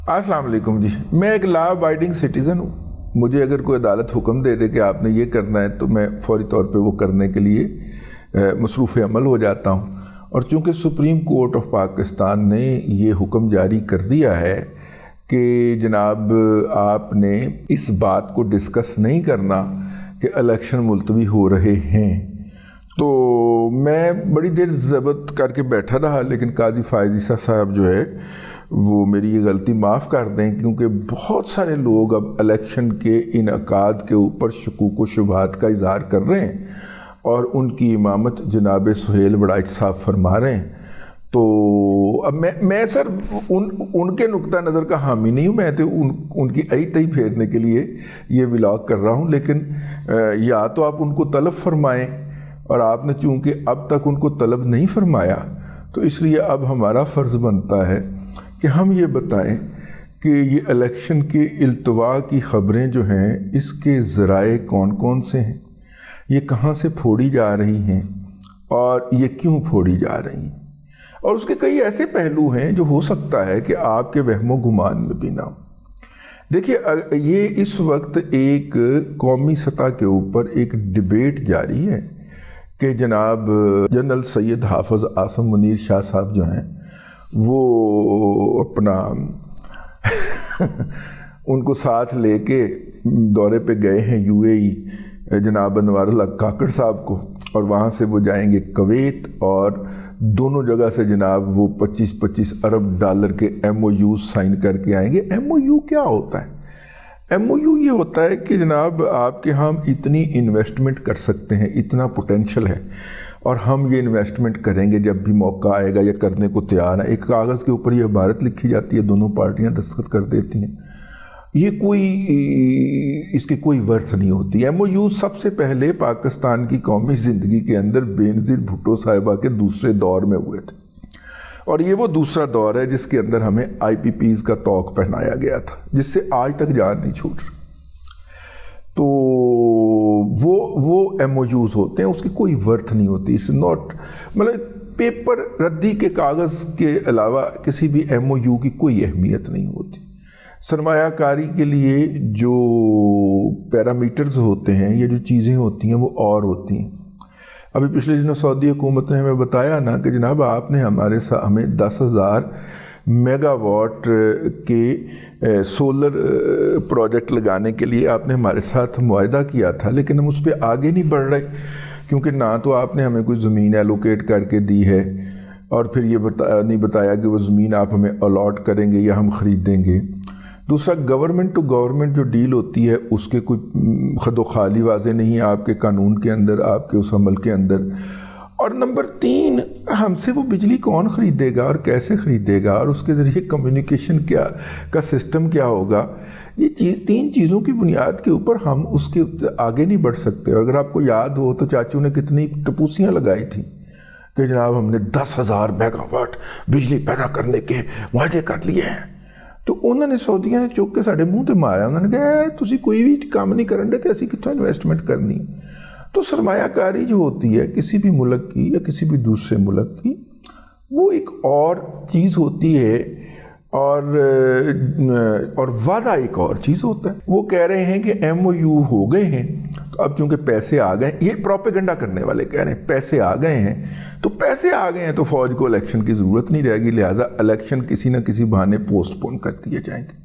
السلام علیکم جی، میں ایک لا ابائڈنگ سٹیزن ہوں. مجھے اگر کوئی عدالت حکم دے دے کہ آپ نے یہ کرنا ہے تو میں فوری طور پہ وہ کرنے کے لیے مصروف عمل ہو جاتا ہوں. اور چونکہ سپریم کورٹ آف پاکستان نے یہ حکم جاری کر دیا ہے کہ جناب آپ نے اس بات کو ڈسکس نہیں کرنا کہ الیکشن ملتوی ہو رہے ہیں، تو میں بڑی دیر ضبط کر کے بیٹھا رہا. لیکن قاضی فائز عیسیٰ صاحب جو ہے وہ میری یہ غلطی معاف کر دیں، کیونکہ بہت سارے لوگ اب الیکشن کے انعقاد کے اوپر شکوک و شبہات کا اظہار کر رہے ہیں اور ان کی امامت جناب سہیل وڑائچ صاحب فرما رہے ہیں. تو اب میں سر ان کے نقطہ نظر کا حامی نہیں ہوں، میں تو ان کی ای تئی پھیرنے کے لیے یہ ولاگ کر رہا ہوں. لیکن یا تو آپ ان کو طلب فرمائیں، اور آپ نے چونکہ اب تک ان کو طلب نہیں فرمایا تو اس لیے اب ہمارا فرض بنتا ہے کہ ہم یہ بتائیں کہ یہ الیکشن کے التوا کی خبریں جو ہیں اس کے ذرائع کون کون سے ہیں، یہ کہاں سے پھوڑی جا رہی ہیں اور یہ کیوں پھوڑی جا رہی ہیں، اور اس کے کئی ایسے پہلو ہیں جو ہو سکتا ہے کہ آپ کے وہم و گمان میں بھی نہ ہو. دیکھیے، یہ اس وقت ایک قومی سطح کے اوپر ایک ڈیبیٹ جاری ہے کہ جناب جنرل سید حافظ عاصم منیر شاہ صاحب جو ہیں وہ اپنا ان کو ساتھ لے کے دورے پہ گئے ہیں UAE جناب انوار اللہ کاکڑ صاحب کو، اور وہاں سے وہ جائیں گے کویت، اور دونوں جگہ سے جناب وہ 25 ارب ڈالر کے MOU سائن کر کے آئیں گے. MOU کیا ہوتا ہے؟ MOU یہ ہوتا ہے کہ جناب آپ کے ہم اتنی انویسٹمنٹ کر سکتے ہیں، اتنا پوٹینشل ہے، اور ہم یہ انویسٹمنٹ کریں گے جب بھی موقع آئے گا یا کرنے کو تیار ہے. ایک کاغذ کے اوپر یہ عبارت لکھی جاتی ہے، دونوں پارٹیاں دستخط کر دیتی ہیں. یہ اس کی کوئی ورتھ نہیں ہوتی. MOU سب سے پہلے پاکستان کی قومی زندگی کے اندر بینظیر بھٹو صاحبہ کے دوسرے دور میں ہوئے تھے، اور یہ وہ دوسرا دور ہے جس کے اندر ہمیں IPPs کا طوق پہنایا گیا تھا، جس سے آج تک جان نہیں چھوٹ رہی. تو وہ MOUs ہوتے ہیں، اس کی کوئی ورتھ نہیں ہوتی. اس ناٹ مطلب پیپر ردی کے کاغذ کے علاوہ کسی بھی MOU کی کوئی اہمیت نہیں ہوتی. سرمایہ کاری کے لیے جو پیرامیٹرز ہوتے ہیں یا جو چیزیں ہوتی ہیں وہ اور ہوتی ہیں. ابھی پچھلے دنوں سعودی حکومت نے ہمیں بتایا نا کہ جناب آپ نے ہمیں 10,000 میگا واٹ کے سولر پروجیکٹ لگانے کے لیے آپ نے ہمارے ساتھ معاہدہ کیا تھا، لیکن ہم اس پہ آگے نہیں بڑھ رہے، کیونکہ نہ تو آپ نے ہمیں کوئی زمین ایلوکیٹ کر کے دی ہے، اور پھر یہ نہیں بتایا کہ وہ زمین آپ ہمیں الاٹ کریں گے یا ہم خریدیں گے. دوسرا، گورنمنٹ ٹو گورنمنٹ جو ڈیل ہوتی ہے اس کے کوئی خد و خالی واضح نہیں ہے آپ کے قانون کے اندر، آپ کے اس عمل کے اندر. اور نمبر 3، ہم سے وہ بجلی کون خریدے گا اور کیسے خریدے گا، اور اس کے ذریعے کمیونیکیشن کا سسٹم کیا ہوگا. یہ 3 چیزوں کی بنیاد کے اوپر ہم اس کے آگے نہیں بڑھ سکتے. اور اگر آپ کو یاد ہو تو چاچو نے کتنی ٹپوسیاں لگائی تھیں کہ جناب ہم نے 10,000 میگا واٹ بجلی پیدا کرنے کے معاہدے کر لیے ہیں. تو انہوں نے سعودیہ نے چوک کے ساڑھے منہ تے مارا، انہوں نے کہا تسی کوئی بھی کام نہیں کرن دے تے اسی کتوں انویسٹمنٹ کرنی. تو سرمایہ کاری جو ہوتی ہے کسی بھی ملک کی یا کسی بھی دوسرے ملک کی، وہ ایک اور چیز ہوتی ہے، اور وعدہ ایک اور چیز ہوتا ہے. وہ کہہ رہے ہیں کہ MOU ہو گئے ہیں، تو اب چونکہ پیسے آ گئے، یہ پروپیگنڈا کرنے والے کہہ رہے ہیں پیسے آ گئے ہیں، تو پیسے آ گئے ہیں تو فوج کو الیکشن کی ضرورت نہیں رہے گی، لہٰذا الیکشن کسی نہ کسی بہانے پوسٹ پون کر دیے جائیں گے.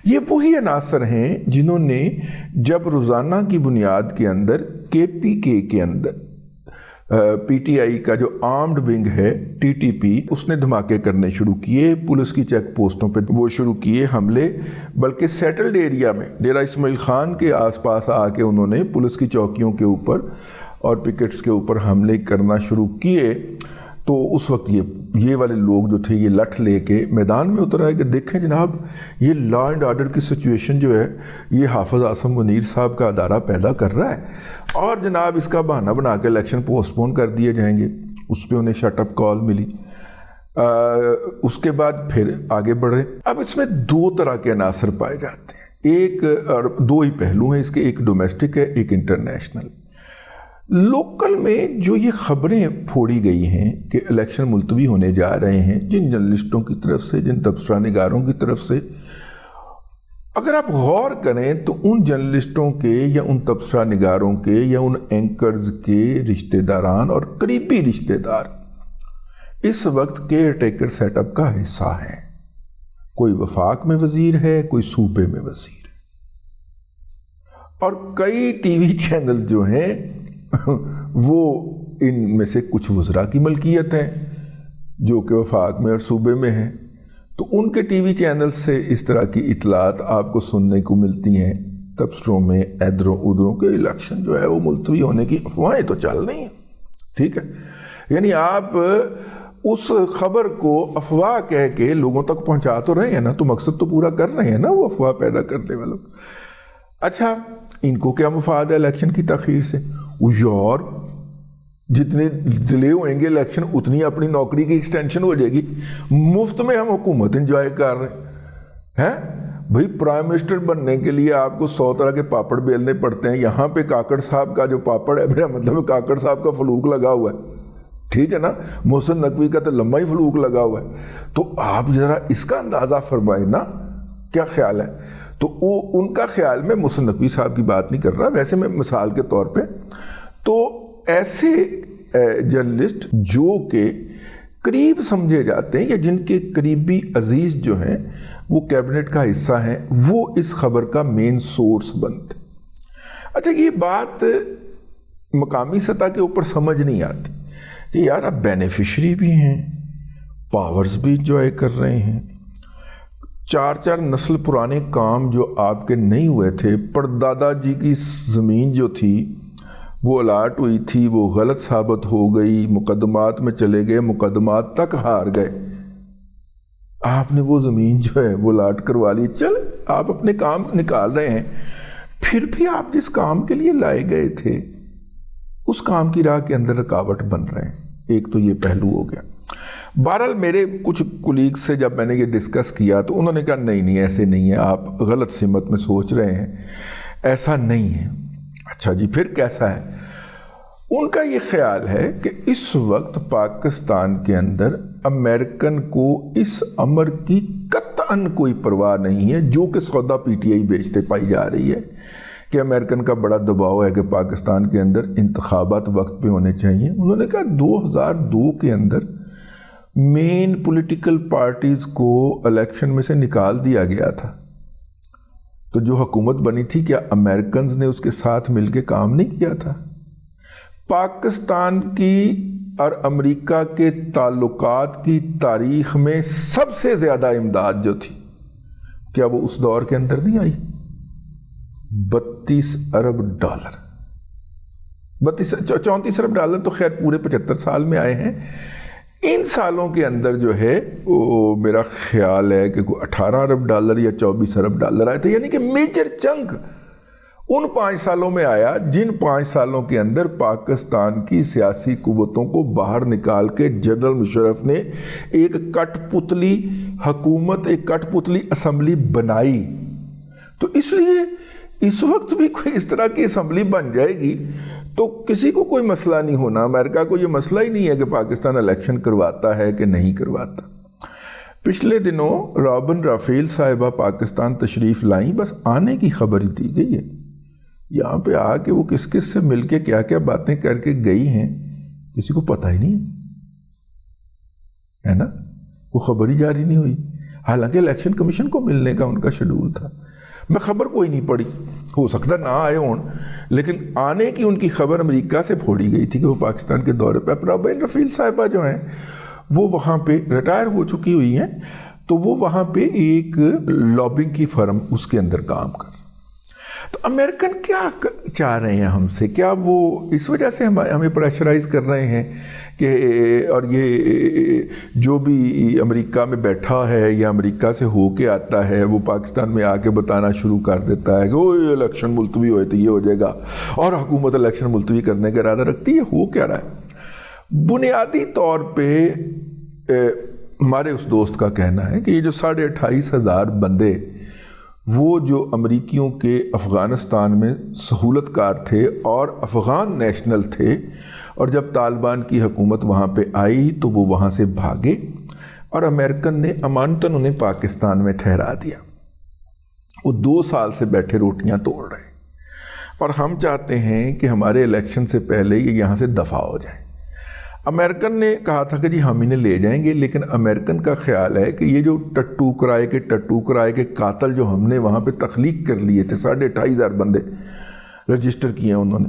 یہ وہی عناصر ہیں جنہوں نے جب روزانہ کی بنیاد کے اندر KPK کے اندر PTI کا جو آرمڈ ونگ ہے TTP، اس نے دھماکے کرنے شروع کیے، پولیس کی چیک پوسٹوں پہ وہ شروع کیے حملے، بلکہ سیٹلڈ ایریا میں ڈیرہ اسماعیل خان کے آس پاس آ کے انہوں نے پولیس کی چوکیوں کے اوپر اور پکٹس کے اوپر حملے کرنا شروع کیے. تو اس وقت یہ والے لوگ جو تھے یہ لٹھ لے کے میدان میں اتر آئے کہ دیکھیں جناب یہ لا اینڈ آرڈر کی سچویشن جو ہے یہ حافظ عاصم منیر صاحب کا ادارہ پیدا کر رہا ہے، اور جناب اس کا بہانہ بنا کے الیکشن پوسٹ پون کر دیے جائیں گے. اس پہ انہیں شٹ اپ کال ملی. اس کے بعد پھر آگے بڑھے. اب اس میں 2 طرح کے عناصر پائے جاتے ہیں، ایک اور 2 ہی پہلو ہیں اس کے، ایک ڈومیسٹک ہے ایک انٹرنیشنل. لوکل میں جو یہ خبریں پھوڑی گئی ہیں کہ الیکشن ملتوی ہونے جا رہے ہیں، جن جرنلسٹوں کی طرف سے، جن تبصرہ نگاروں کی طرف سے، اگر آپ غور کریں تو ان جرنلسٹوں کے یا ان تبصرہ نگاروں کے یا ان اینکرز کے رشتہ داران اور قریبی رشتہ دار اس وقت کیئر ٹیکر سیٹ اپ کا حصہ ہیں۔ کوئی وفاق میں وزیر ہے، کوئی صوبے میں وزیر ہے، اور کئی ٹی وی چینل جو ہیں وہ ان میں سے کچھ وزراء کی ملکیت ہیں جو کہ وفاق میں اور صوبے میں ہیں، تو ان کے ٹی وی چینل سے اس طرح کی اطلاعات آپ کو سننے کو ملتی ہیں تبصروں میں ادھروں ادھروں کے الیکشن جو ہے وہ ملتوی ہونے کی افواہیں تو چل رہی ہیں، ٹھیک ہے، یعنی آپ اس خبر کو افواہ کہہ کے لوگوں تک پہنچا تو رہے ہیں نا، تو مقصد تو پورا کر رہے ہیں نا وہ افواہ پیدا کرنے والوں۔ اچھا، ان کو کیا مفاد ہے الیکشن کی تاخیر سے؟ یار جتنے ڈیلے ہوئیں گے الیکشن اتنی اپنی نوکری کی ایکسٹینشن ہو جائے گی، مفت میں ہم حکومت انجوائے کر رہے ہیں۔ بھئی پرائم منسٹر بننے کے لیے آپ کو 100 طرح کے پاپڑ بیلنے پڑتے ہیں، یہاں پہ کاکڑ صاحب کا جو پاپڑ ہے، میرا مطلب ہے کاکڑ صاحب کا فلوک لگا ہوا ہے، ٹھیک ہے نا، محسن نقوی کا تو لمبا ہی فلوک لگا ہوا ہے، تو آپ ذرا اس کا اندازہ فرمائیں نا کیا خیال ہے۔ تو وہ ان کا خیال میں محسن نقوی صاحب کی بات نہیں کر رہا، ویسے میں مثال کے طور پہ، تو ایسے جرنلسٹ جو کہ قریب سمجھے جاتے ہیں یا جن کے قریبی عزیز جو ہیں وہ کیبنٹ کا حصہ ہیں، وہ اس خبر کا مین سورس بنتے۔ اچھا، یہ بات مقامی سطح کے اوپر سمجھ نہیں آتی کہ یار آپ بینیفیشری بھی ہیں، پاورز بھی انجوائے کر رہے ہیں، 4 نسل پرانے کام جو آپ کے نہیں ہوئے تھے، پردادا جی کی زمین جو تھی وہ الاٹ ہوئی تھی، وہ غلط ثابت ہو گئی، مقدمات میں چلے گئے، مقدمات تک ہار گئے، آپ نے وہ زمین جو ہے وہ الاٹ کروا لی، چل آپ اپنے کام نکال رہے ہیں، پھر بھی آپ جس کام کے لیے لائے گئے تھے اس کام کی راہ کے اندر رکاوٹ بن رہے ہیں۔ ایک تو یہ پہلو ہو گیا۔ بہرحال میرے کچھ کولیگ سے جب میں نے یہ ڈسکس کیا تو انہوں نے کہا نہیں ایسے نہیں ہے، آپ غلط سمت میں سوچ رہے ہیں، ایسا نہیں ہے۔ اچھا جی، پھر کیسا ہے؟ ان کا یہ خیال ہے کہ اس وقت پاکستان کے اندر امریکن کو اس امر کی قطعاً کوئی پرواہ نہیں ہے جو کہ سودا پی ٹی آئی بیچتے پائی جا رہی ہے کہ امریکن کا بڑا دباؤ ہے کہ پاکستان کے اندر انتخابات وقت پہ ہونے چاہیے۔ انہوں نے کہا 2002 کے اندر مین پولیٹیکل پارٹیز کو الیکشن میں سے نکال دیا گیا تھا، تو جو حکومت بنی تھی کیا امریکنز نے اس کے ساتھ مل کے کام نہیں کیا تھا؟ پاکستان کی اور امریکہ کے تعلقات کی تاریخ میں سب سے زیادہ امداد جو تھی کیا وہ اس دور کے اندر نہیں آئی؟ 32 ارب ڈالر، 34 ارب ڈالر تو خیر پورے 75 سال میں آئے ہیں۔ ان سالوں کے اندر جو ہے وہ میرا خیال ہے کہ 18 ارب ڈالر یا 24 ارب ڈالر آئے تھے، یعنی کہ میجر چنک ان 5 سالوں میں آیا جن 5 سالوں کے اندر پاکستان کی سیاسی قوتوں کو باہر نکال کے جنرل مشرف نے ایک کٹ پتلی حکومت، ایک کٹ پتلی اسمبلی بنائی۔ تو اس لیے اس وقت بھی کوئی اس طرح کی اسمبلی بن جائے گی تو کسی کو کوئی مسئلہ نہیں ہونا، امریکہ کو یہ مسئلہ ہی نہیں ہے کہ پاکستان الیکشن کرواتا ہے کہ نہیں کرواتا۔ پچھلے دنوں رابن رافیل صاحبہ پاکستان تشریف لائیں، بس آنے کی خبر ہی دی گئی ہے، یہاں پہ آ کے وہ کس کس سے مل کے کیا کیا باتیں کر کے گئی ہیں کسی کو پتہ ہی نہیں ہے نا، وہ خبر ہی جاری نہیں ہوئی، حالانکہ الیکشن کمیشن کو ملنے کا ان کا شیڈول تھا۔ میں خبر کوئی نہیں پڑھی، ہو سکتا نہ آئے ہوں، لیکن آنے کی ان کی خبر امریکہ سے پھوڑی گئی تھی کہ وہ پاکستان کے دورے پہ۔ رابن رفیل صاحبہ جو ہیں وہ وہاں پہ ریٹائر ہو چکی ہوئی ہیں، تو وہ وہاں پہ ایک لابنگ کی فرم اس کے اندر کام کر۔ تو امریکن کیا چاہ رہے ہیں ہم سے؟ کیا وہ اس وجہ سے ہمیں پریشرائز کر رہے ہیں کہ اور یہ جو بھی امریکہ میں بیٹھا ہے یا امریکہ سے ہو کے آتا ہے وہ پاکستان میں آ کے بتانا شروع کر دیتا ہے کہ وہ الیکشن ملتوی ہوئے تو یہ ہو جائے گا، اور حکومت الیکشن ملتوی کرنے کا ارادہ رکھتی ہے؟ ہو کیا رہا ہے؟ بنیادی طور پہ ہمارے اس دوست کا کہنا ہے کہ یہ جو 28,500 بندے وہ جو امریکیوں کے افغانستان میں سہولت کار تھے اور افغان نیشنل تھے، اور جب طالبان کی حکومت وہاں پہ آئی تو وہ وہاں سے بھاگے اور امریکن نے امانتاً انہیں پاکستان میں ٹھہرا دیا۔ وہ 2 سال سے بیٹھے روٹیاں توڑ رہے ہیں، اور ہم چاہتے ہیں کہ ہمارے الیکشن سے پہلے یہ یہاں سے دفع ہو جائیں۔ امریکن نے کہا تھا کہ جی ہم انہیں لے جائیں گے، لیکن امریکن کا خیال ہے کہ یہ جو ٹٹو کرائے کے قاتل جو ہم نے وہاں پہ تخلیق کر لیے تھے، 25,500 بندے رجسٹر کیے ہیں انہوں نے،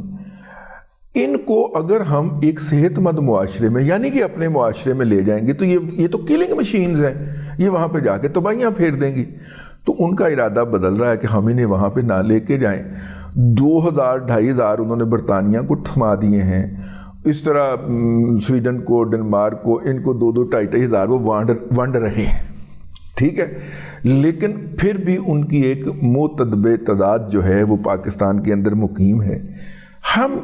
ان کو اگر ہم ایک صحت مند معاشرے میں یعنی کہ اپنے معاشرے میں لے جائیں گے تو یہ تو کلنگ مشینز ہیں، یہ وہاں پہ جا کے تباہیاں پھیر دیں گی۔ تو ان کا ارادہ بدل رہا ہے کہ ہم انہیں وہاں پہ نہ لے کے جائیں۔ 2,000-2,500 انہوں نے برطانیہ کو تھما دیے ہیں، اس طرح سویڈن کو، ڈنمارک کو، ان کو 2,000-2,500 وہ ونڈ رہے ہیں، ٹھیک ہے۔ لیکن پھر بھی ان کی ایک معتدب تعداد جو ہے وہ پاکستان کے اندر مقیم ہے۔ ہم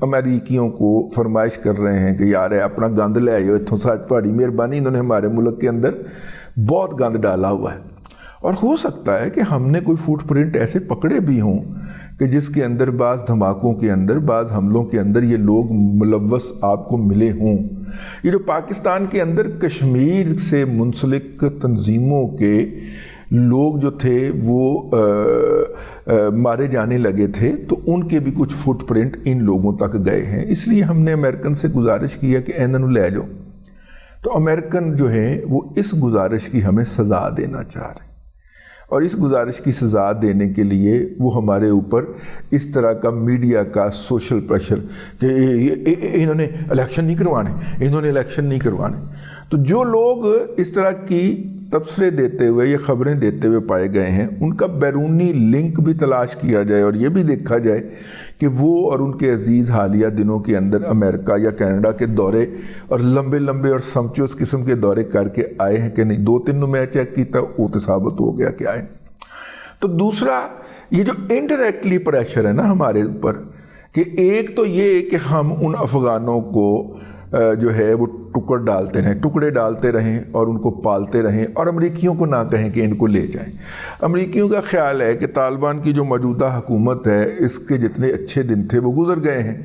امریکیوں کو فرمائش کر رہے ہیں کہ یار اپنا گند لے آئیو اتھوں، تھوڑی مہربانی، انہوں نے ہمارے ملک کے اندر بہت گند ڈالا ہوا ہے، اور ہو سکتا ہے کہ ہم نے کوئی فٹ پرنٹ ایسے پکڑے بھی ہوں کہ جس کے اندر بعض دھماکوں کے اندر، بعض حملوں کے اندر یہ لوگ ملوث آپ کو ملے ہوں۔ یہ جو پاکستان کے اندر کشمیر سے منسلک تنظیموں کے لوگ جو تھے وہ مارے جانے لگے تھے، تو ان کے بھی کچھ فٹ پرنٹ ان لوگوں تک گئے ہیں۔ اس لیے ہم نے امریکن سے گزارش کیا کہ اینن لے جاؤ، تو امریکن جو ہیں وہ اس گزارش کی ہمیں سزا دینا چاہ رہے ہیں، اور اس گزارش کی سزا دینے کے لیے وہ ہمارے اوپر اس طرح کا میڈیا کا سوشل پریشر کہ انہوں نے الیکشن نہیں کروانے، تو جو لوگ اس طرح کی تبصرے دیتے ہوئے یا خبریں دیتے ہوئے پائے گئے ہیں، ان کا بیرونی لنک بھی تلاش کیا جائے، اور یہ بھی دیکھا جائے کہ وہ اور ان کے عزیز حالیہ دنوں کے اندر امریکہ یا کینیڈا کے دورے اور لمبے اور سمچوس قسم کے دورے کر کے آئے ہیں کہ نہیں۔ 2-3 میں چیک کیا وہ تو ثابت ہو گیا کہ آئے۔ تو دوسرا یہ جو انڈائریکٹلی پریشر ہے نا ہمارے اوپر، کہ ایک تو یہ کہ ہم ان افغانوں کو جو ہے وہ ٹکڑے ڈالتے رہیں اور ان کو پالتے رہیں، اور امریکیوں کو نہ کہیں کہ ان کو لے جائیں۔ امریکیوں کا خیال ہے کہ طالبان کی جو موجودہ حکومت ہے، اس کے جتنے اچھے دن تھے وہ گزر گئے ہیں،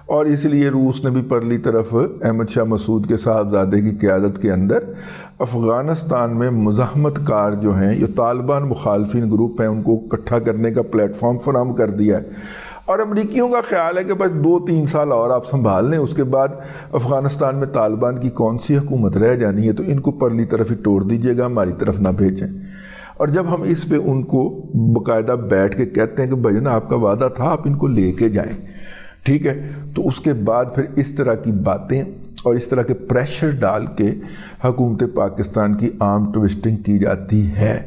اور اس لیے روس نے بھی پرلی طرف احمد شاہ مسعود کے صاحبزادے کی قیادت کے اندر افغانستان میں مزاحمت کار جو ہیں، یہ طالبان مخالفین گروپ ہیں، ان کو اکٹھا کرنے کا پلیٹ فارم فراہم کر دیا ہے۔ اور امریکیوں کا خیال ہے کہ بس 2-3 سال اور آپ سنبھال لیں، اس کے بعد افغانستان میں طالبان کی کون سی حکومت رہ جانی ہے، تو ان کو پرلی طرف ہی توڑ دیجیے گا، ہماری طرف نہ بھیجیں۔ اور جب ہم اس پہ ان کو باقاعدہ بیٹھ کے کہتے ہیں کہ بھائی نا آپ کا وعدہ تھا، آپ ان کو لے کے جائیں، ٹھیک ہے، تو اس کے بعد پھر اس طرح کی باتیں اور اس طرح کے پریشر ڈال کے حکومت پاکستان کی عام ٹوسٹنگ کی جاتی ہے۔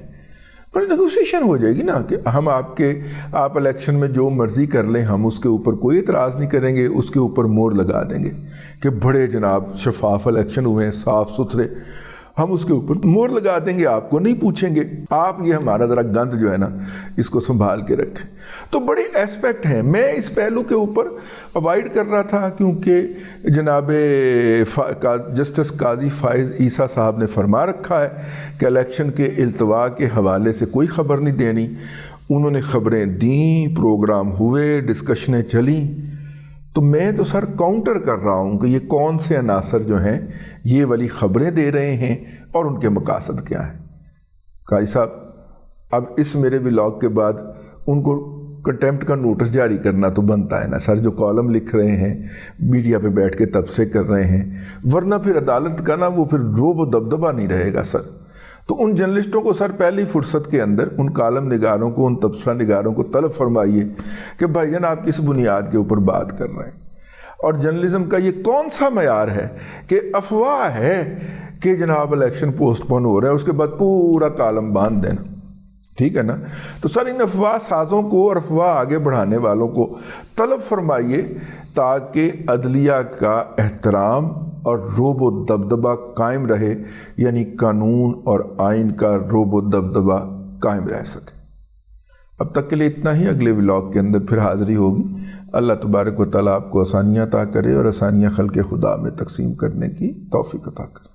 پر نیگوسیشن ہو جائے گی نا کہ ہم آپ الیکشن میں جو مرضی کر لیں، ہم اس کے اوپر کوئی اعتراض نہیں کریں گے، اس کے اوپر مور لگا دیں گے کہ بڑے جناب شفاف الیکشن ہوئے ہیں، صاف ستھرے، ہم اس کے اوپر مور لگا دیں گے، آپ کو نہیں پوچھیں گے، آپ یہ ہمارا ذرا گند جو ہے نا اس کو سنبھال کے رکھیں۔ تو بڑے ایسپیکٹ ہیں، میں اس پہلو کے اوپر اوائڈ کر رہا تھا کیونکہ جناب جسٹس قاضی فائز عیسیٰ صاحب نے فرما رکھا ہے کہ الیکشن کے التوا کے حوالے سے کوئی خبر نہیں دینی۔ انہوں نے خبریں دیں، پروگرام ہوئے، ڈسکشنیں چلیں، تو میں تو سر کاؤنٹر کر رہا ہوں کہ یہ کون سے عناصر جو ہیں یہ والی خبریں دے رہے ہیں اور ان کے مقاصد کیا ہیں۔ قاضی صاحب اب اس میرے ولاگ کے بعد ان کو کنٹیمپٹ کا نوٹس جاری کرنا تو بنتا ہے نا سر، جو کالم لکھ رہے ہیں، میڈیا پہ بیٹھ کے تبصرے کر رہے ہیں، ورنہ پھر عدالت کا نا وہ پھر روب و دبدبہ نہیں رہے گا سر۔ تو ان جرنلسٹوں کو سر پہلی فرصت کے اندر، ان کالم نگاروں کو، ان تبصرہ نگاروں کو طلب فرمائیے کہ بھائی جان آپ کس بنیاد کے اوپر بات کر رہے ہیں، اور جرنلزم کا یہ کون سا معیار ہے کہ افواہ ہے کہ جناب الیکشن پوسٹ پون ہو رہا ہے، اس کے بعد پورا کالم باندھ دینا، ٹھیک ہے نا۔ تو سر ان افواہ سازوں کو اور افواہ آگے بڑھانے والوں کو طلب فرمائیے تاکہ عدلیہ کا احترام اور روب و دبدبہ قائم رہے، یعنی قانون اور آئین کا روب و دبدبہ قائم رہ سکے۔ اب تک کے لیے اتنا ہی، اگلے ولاگ کے اندر پھر حاضری ہوگی۔ اللہ تبارک و تعالیٰ آپ کو آسانیاں عطا کرے اور آسانیاں خلق خدا میں تقسیم کرنے کی توفیق عطا کرے۔